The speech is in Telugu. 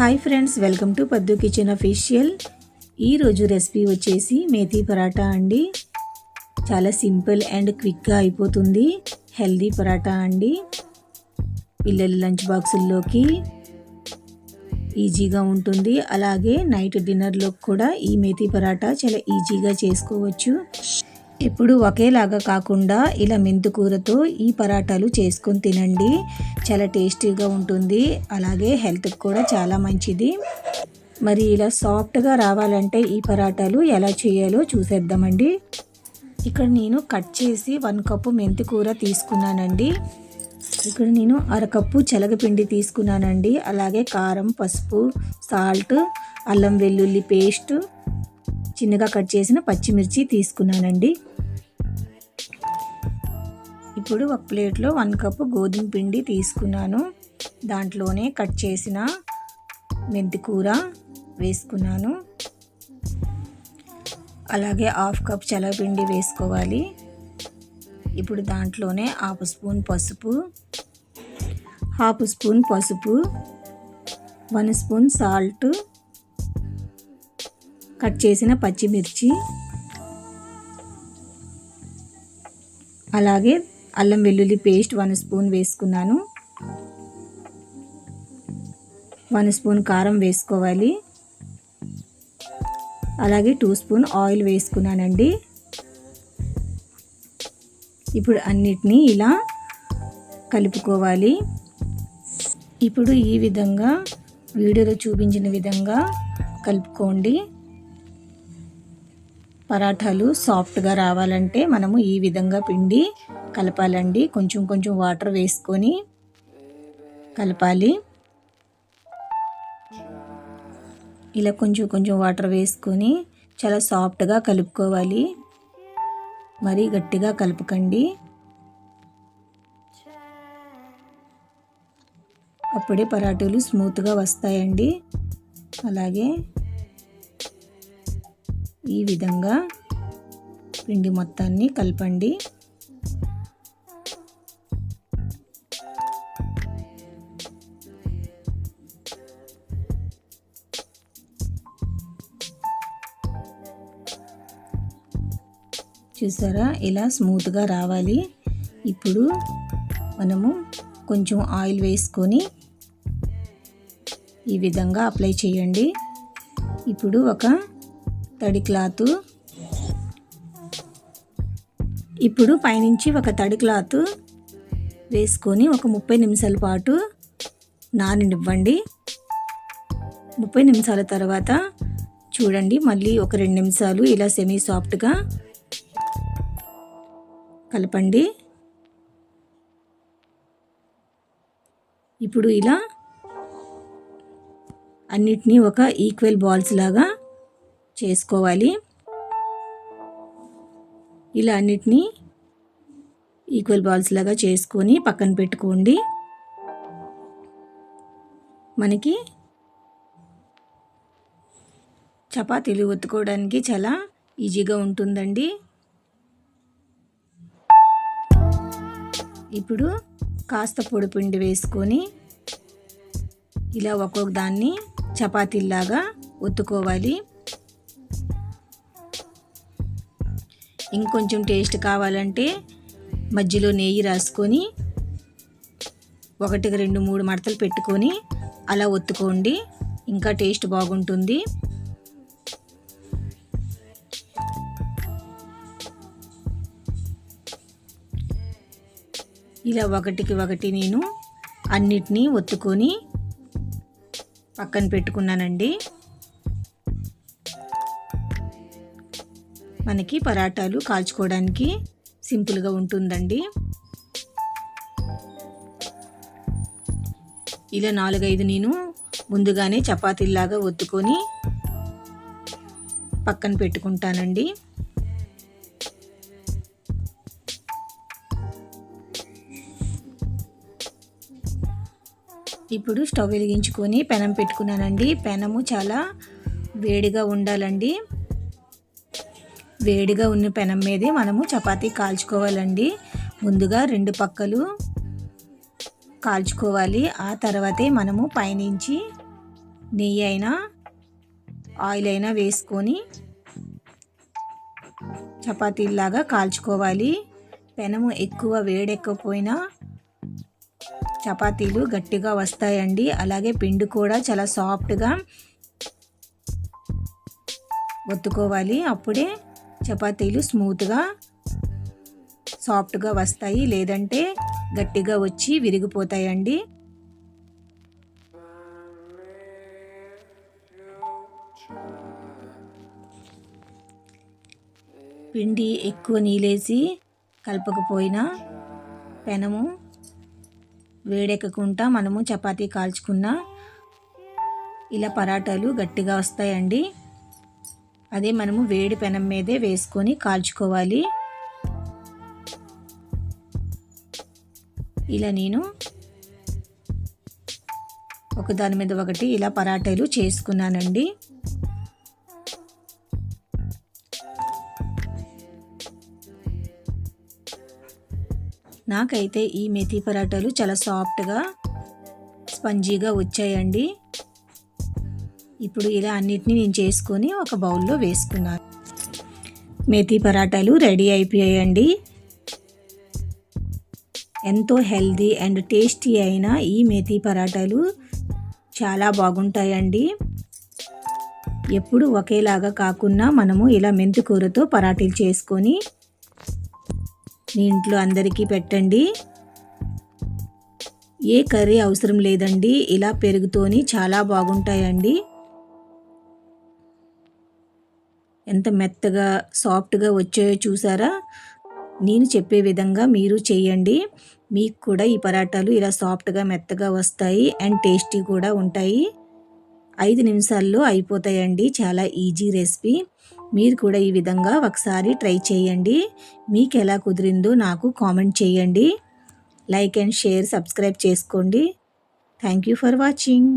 హాయ్ ఫ్రెండ్స్, వెల్కమ్ టు పద్దు కిచెన్ అఫీషియల్. ఈరోజు రెసిపీ వచ్చేసి మేథీ పరాటా అండి. చాలా సింపుల్ అండ్ క్విక్గా అయిపోతుంది. హెల్దీ పరాటా అండి. పిల్లల లంచ్ బాక్సుల్లోకి ఈజీగా ఉంటుంది. అలాగే నైట్ డిన్నర్లోకి కూడా ఈ మేథీ పరాటా చాలా ఈజీగా చేసుకోవచ్చు. ఎప్పుడు ఒకేలాగా కాకుండా ఇలా మెంతికూరతో ఈ పరాటాలు చేసుకొని తినండి. చాలా టేస్టీగా ఉంటుంది. అలాగే హెల్త్కి కూడా చాలా మంచిది. మరి ఇలా సాఫ్ట్గా రావాలంటే ఈ పరాటాలు ఎలా చేయాలో చూసేద్దామండి. ఇక్కడ నేను కట్ చేసి 1 కప్పు మెంతికూర తీసుకున్నానండి. ఇక్కడ నేను 1/2 కప్పు శనగపిండి తీసుకున్నానండి. అలాగే కారం, పసుపు, సాల్ట్, అల్లం వెల్లుల్లి పేస్ట్, చిన్నగా కట్ చేసిన పచ్చిమిర్చి తీసుకున్నానండి. ఇప్పుడు ఒక ప్లేట్లో 1 కప్పు గోధుమ పిండి తీసుకున్నాను. దాంట్లోనే కట్ చేసిన మెంతికూర వేసుకున్నాను. అలాగే 1/2 కప్ శనగపిండి వేసుకోవాలి. ఇప్పుడు దాంట్లోనే 1/2 స్పూన్ పసుపు, 1/2 స్పూన్ పసుపు, 1 స్పూన్ సాల్ట్, కట్ చేసిన పచ్చిమిర్చి, అలాగే అల్లం వెల్లుల్లి పేస్ట్ 1 స్పూన్ వేసుకున్నాను. 1 స్పూన్ కారం వేసుకోవాలి. అలాగే 2 స్పూన్ ఆయిల్ వేసుకున్నానండి. ఇప్పుడు అన్నిటినీ ఇలా కలుపుకోవాలి. ఇప్పుడు ఈ విధంగా వీడియోలో చూపించిన విధంగా కలుపుకోండి. పరాఠాలు సాఫ్ట్గా రావాలంటే మనము ఈ విధంగా పిండి కలపాలండి. కొంచెం కొంచెం వాటర్ వేసుకొని కలపాలి. ఇలా కొంచెం కొంచెం వాటర్ వేసుకొని చాలా సాఫ్ట్గా కలుపుకోవాలి. మరీ గట్టిగా కలపకండి. అప్పుడే పరాటాలు స్మూత్గా వస్తాయండి. అలాగే ఈ విధంగా పిండి మొత్తాన్ని కలపండి. చూసారా, ఇలా స్మూత్గా రావాలి. ఇప్పుడు మనము కొంచెం ఆయిల్ వేసుకొని ఈ విధంగా అప్లై చేయండి. ఇప్పుడు ఒక తడి క్లాత్, ఇప్పుడు పైనుంచి ఒక తడి క్లాత్ వేసుకొని ఒక 30 నిమిషాల పాటు నాననివ్వండి. 30 నిమిషాల తర్వాత చూడండి, మళ్ళీ ఒక 2 నిమిషాలు ఇలా సెమీ సాఫ్ట్గా కలపండి. ఇప్పుడు ఇలా అన్నిటినీ ఒక ఈక్వల్ బాల్స్ లాగా చేసుకోవాలి. ఇలా అన్నిటినీ ఈక్వల్ బాల్స్ లాగా చేసుకొని పక్కన పెట్టుకోండి. మనకి చపాతీలు ఒత్తుకోవడానికి చాలా ఈజీగా ఉంటుందండి. ఇప్పుడు కాస్త పొడిపిండి వేసుకొని ఇలా ఒక్కొక్క దాన్ని చపాతీలాగా ఒత్తుకోవాలి. ఇంకొంచెం టేస్ట్ కావాలంటే మధ్యలో నెయ్యి రాసుకొని 1, 2, 3 మడతలు పెట్టుకొని అలా ఒత్తుకోండి. ఇంకా టేస్ట్ బాగుంటుంది. ఇలా ఒకటికి ఒకటి నేను అన్నిటినీ ఒత్తుకొని పక్కన పెట్టుకున్నానండి. మనకి పరాటాలు కాల్చుకోవడానికి సింపుల్గా ఉంటుందండి. ఇలా 4-5 నేను ముందుగానే చపాతీలాగా ఒత్తుకొని పక్కన పెట్టుకుంటానండి. ఇప్పుడు స్టవ్ వెలిగించుకొని పెనం పెట్టుకున్నానండి. పెనము చాలా వేడిగా ఉండాలండి. వేడిగా ఉన్న పెనం మీదే మనము చపాతీ కాల్చుకోవాలండి. ముందుగా 2 పక్కలు కాల్చుకోవాలి. ఆ తర్వాతే మనము పైనుంచి నెయ్యి అయినా ఆయిల్ అయినా వేసుకొని చపాతీలాగా కాల్చుకోవాలి. పెనము ఎక్కువ వేడెక్కకపోయినా చపాతీలు గట్టిగా వస్తాయండి. అలాగే పిండి కూడా చాలా సాఫ్ట్గా ఒత్తుకోవాలి. అప్పుడే చపాతీలు స్మూత్గా సాఫ్ట్గా వస్తాయి, లేదంటే గట్టిగా వచ్చి విరిగిపోతాయండి. పిండి ఎక్కువ నీళ్ళేసి కలపకపోయినా పెనము వేడెక్కకుండా మనము చపాతీ కాల్చుకున్న ఇలా పరాటాలు గట్టిగా వస్తాయండి. అదే మనము వేడి పెనం మీదే వేసుకొని కాల్చుకోవాలి. ఇలా నేను ఒకదాని మీద ఒకటి ఇలా పరాటాలు చేసుకున్నానండి. నాకైతే ఈ మెథీ పరాటాలు చాలా సాఫ్ట్గా స్పంజీగా వచ్చాయండి. ఇప్పుడు ఇలా అన్నిటినీ నేను చేసుకొని ఒక బౌల్లో వేసుకున్నాను. మెథీ పరాటాలు రెడీ అయిపోయాయండి. ఎంతో హెల్దీ అండ్ టేస్టీ అయిన ఈ మెథీ పరాటాలు చాలా బాగుంటాయండి. ఎప్పుడు ఒకేలాగా కాకుండా మనము ఇలా మెంతికూరతో పరాటీలు చేసుకొని మీ ఇంట్లో అందరికీ పెట్టండి. ఏ కర్రీ అవసరం లేదండి, ఇలా పెరుగుతోని చాలా బాగుంటాయండి. ఎంత మెత్తగా సాఫ్ట్గా వచ్చాయో చూసారా? నేను చెప్పే విధంగా మీరు చేయండి. మీకు కూడా ఈ పరాటాలు ఇలా సాఫ్ట్గా మెత్తగా వస్తాయి అండ్ టేస్టీ కూడా ఉంటాయి. 5 నిమిషాల్లో అయిపోతాయండి. చాలా ఈజీ రెసిపీ. మీరు కూడా ఈ విధంగా ఒకసారి ట్రై చేయండి. మీకు ఎలా కుదిరిందో నాకు కామెంట్ చేయండి. లైక్ అండ్ షేర్, సబ్స్క్రైబ్ చేసుకోండి. Thank you for watching.